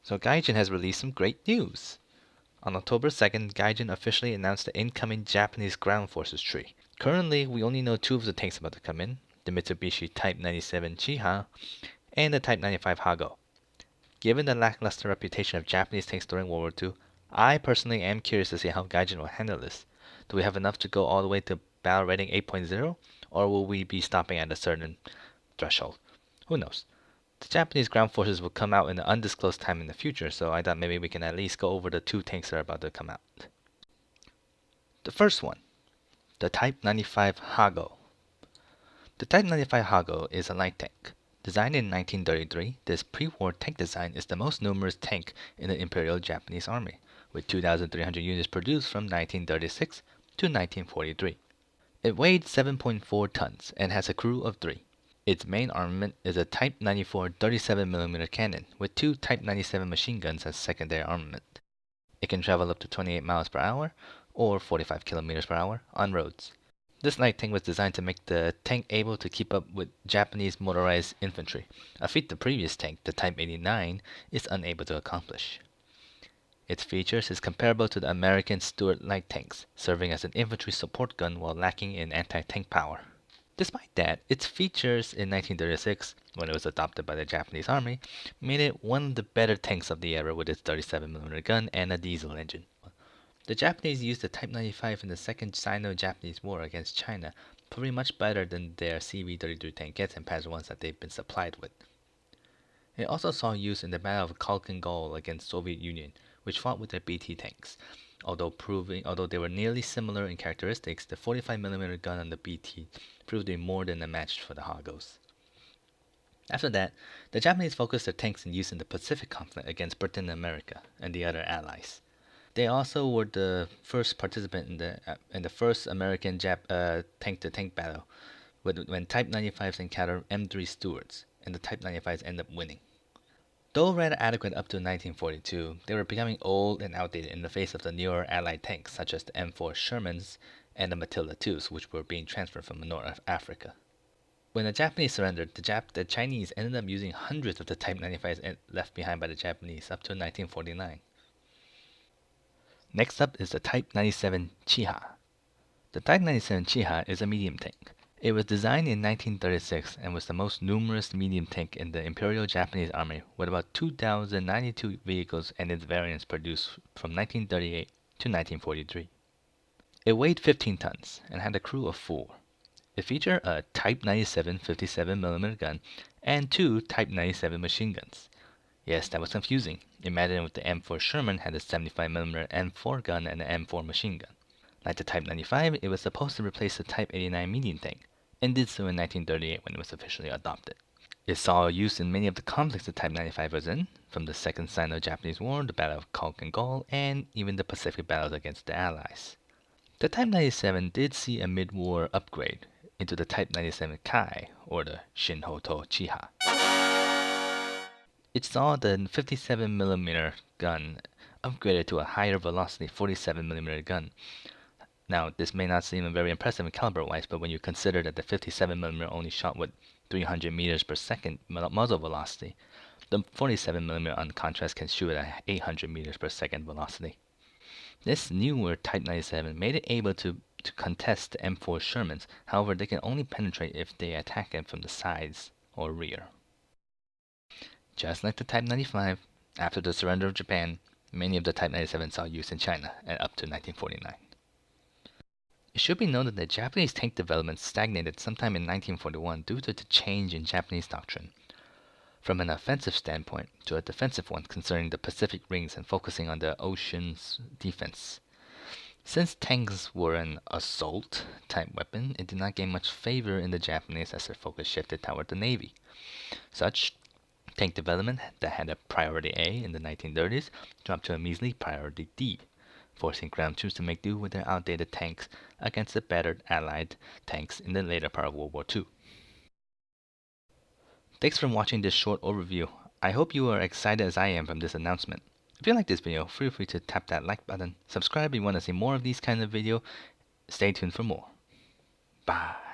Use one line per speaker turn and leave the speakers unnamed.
So Gaijin has released some great news. On October 2nd, Gaijin officially announced the incoming Japanese ground forces tree. Currently, we only know two of the tanks about to come in, the Mitsubishi Type 97 Chiha and the Type 95 Hago. Given the lackluster reputation of Japanese tanks during World War II, I personally am curious to see how Gaijin will handle this. Do we have enough to go all the way to battle rating 8.0, or will we be stopping at a certain threshold? Who knows? The Japanese ground forces will come out in an undisclosed time in the future, so I thought maybe we can at least go over the two tanks that are about to come out. The first one, the Type 95 Hago. The Type 95 Hago is a light tank. Designed in 1933, this pre-war tank design is the most numerous tank in the Imperial Japanese Army, with 2,300 units produced from 1936 to 1943. It weighed 7.4 tons and has a crew of 3. Its main armament is a Type 94 37mm cannon with two Type 97 machine guns as secondary armament. It can travel up to 28 miles per hour or 45 kilometers per hour on roads. This light tank was designed to make the tank able to keep up with Japanese motorized infantry, a feat the previous tank, the Type 89, is unable to accomplish. Its features is comparable to the American Stuart light tanks, serving as an infantry support gun while lacking in anti-tank power. Despite that, its features in 1936, when it was adopted by the Japanese Army, made it one of the better tanks of the era with its 37mm gun and a diesel engine. The Japanese used the Type 95 in the Second Sino-Japanese War against China, proving much better than their CV-33 tankettes and past ones that they've been supplied with. It also saw use in the Battle of Khalkhin Gol against Soviet Union, which fought with their BT tanks. Although they were nearly similar in characteristics, the 45mm gun on the BT proved to be more than a match for the Hagos. After that, the Japanese focused their tanks in use in the Pacific conflict against Britain and America and the other allies. They also were the first participant in the first American tank-to-tank battle when Type 95s encountered M3 Stuarts, and the Type 95s ended up winning. Though rather adequate up to 1942, they were becoming old and outdated in the face of the newer Allied tanks such as the M4 Shermans and the Matilda IIs, which were being transferred from North Africa. When the Japanese surrendered, the Chinese ended up using hundreds of the Type 95s left behind by the Japanese up to 1949. Next up is the Type 97 Chiha. The Type 97 Chiha is a medium tank. It was designed in 1936 and was the most numerous medium tank in the Imperial Japanese Army, with about 2,092 vehicles and its variants produced from 1938 to 1943. It weighed 15 tons and had a crew of 4. It featured a Type 97 57mm gun and two Type 97 machine guns. Yes, that was confusing. Imagine if the M4 Sherman had a 75mm M4 gun and an M4 machine gun. Like the Type 95, it was supposed to replace the Type 89 medium tank, and did so in 1938 when it was officially adopted. It saw use in many of the conflicts the Type 95 was in, from the Second Sino-Japanese War, the Battle of Khalkhin Gol, and even the Pacific battles against the Allies. The Type 97 did see a mid-war upgrade into the Type 97 Kai, or the Shinhoto Chiha. It saw the 57mm gun upgraded to a higher velocity 47mm gun. Now, this may not seem very impressive in caliber-wise, but when you consider that the 57mm only shot with 300 meters per second muzzle velocity, the 47mm on contrast can shoot at 800 meters per second velocity. This newer Type 97 made it able to contest the M4 Shermans. However, they can only penetrate if they attack it from the sides or rear. Just like the Type 95, after the surrender of Japan, many of the Type 97 saw use in China and up to 1949. It should be noted that Japanese tank development stagnated sometime in 1941 due to the change in Japanese doctrine from an offensive standpoint to a defensive one concerning the Pacific Rings and focusing on the ocean's defense. Since tanks were an assault type weapon, it did not gain much favor in the Japanese as their focus shifted toward the Navy. Such tank development that had a priority A in the 1930s dropped to a measly priority D, forcing ground troops to make do with their outdated tanks against the battered Allied tanks in the later part of World War II. Thanks for watching this short overview. I hope you are excited as I am from this announcement. If you like this video, feel free to tap that like button, subscribe if you want to see more of these kinds of videos. Stay tuned for more. Bye.